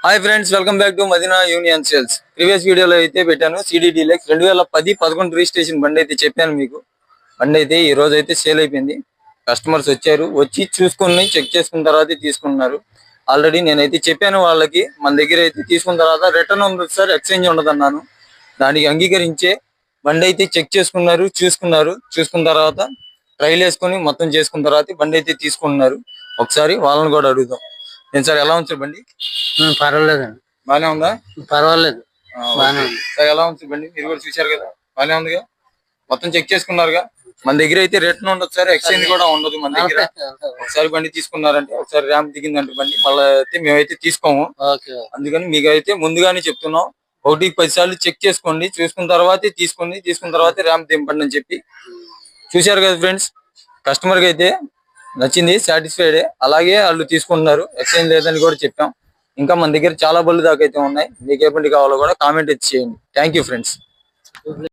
Hi friends, welcome back to Madina union sales. Previous వీడియోలో అయితే పెట్టాను సిడి డీలక్స్ 2010-11 రిజిస్ట్రేషన్ బండి అయితే చెప్పాను మీకు. బండి అయితే ఈ రోజు అయితే సేల్ అయిపోయింది. కస్టమర్స్ వచ్చారు, వచ్చి చూసుకుని చెక్ చేసుకున్న తర్వాత తీసుకున్నారు. ఆల్రెడీ నేనైతే చెప్పాను వాళ్ళకి, మన దగ్గర అయితే తీసుకున్న తర్వాత రిటర్న్ ఉండదు సార్, ఎక్స్చేంజ్ ఉండదు అన్నాను. దానికి అంగీకరించే బండి అయితే చెక్ చేసుకున్నారు, చూసుకున్న తర్వాత ట్రైల్ వేసుకొని మొత్తం చేసుకున్న తర్వాత బండి అయితే తీసుకున్నారు. ఒకసారి వాళ్ళని కూడా అడుగుదాం. నేను సార్ ఎలా ఉంది బండి? పర్వాలేదండి, బానే ఉందా? పర్వాలేదు. సార్ ఎలా ఉంది బండి? మీరు కూడా చూసారు కదా, బానే ఉందిగా, మొత్తం చెక్ చేసుకున్నారుగా. మన దగ్గర అయితే రిటర్న్ ఉండదు సార్, ఎక్స్చేంజ్ కూడా ఉండదు మన దగ్గర. ఒకసారి బండి తీసుకున్నారంటే, ఒకసారి ర్యాంప్ దిగిందంటే బండి మళ్ళీ అయితే మేమైతే తీసుకోము. అందుకని మీకు అయితే ముందుగానే చెప్తున్నాం, 1-10 సార్లు చెక్ చేసుకోండి, చూసుకున్న తర్వాతే తీసుకోండి, తీసుకున్న తర్వాతే ర్యాంప్ దింపండి అని చెప్పి. చూశారు కదా ఫ్రెండ్స్, కస్టమర్ కి అయితే నచ్చింది, సాటిస్ఫైడ్. అలాగే వాళ్ళు తీసుకుంటున్నారు, ఎక్స్చేంజ్ లేదని కూడా చెప్పాం. ఇంకా మన దగ్గర చాలా బళ్ళు దాకా అయితే ఉన్నాయి. మీకు ఏ బండి కావాలో కూడా కామెంట్ చేయండి. Thank you friends.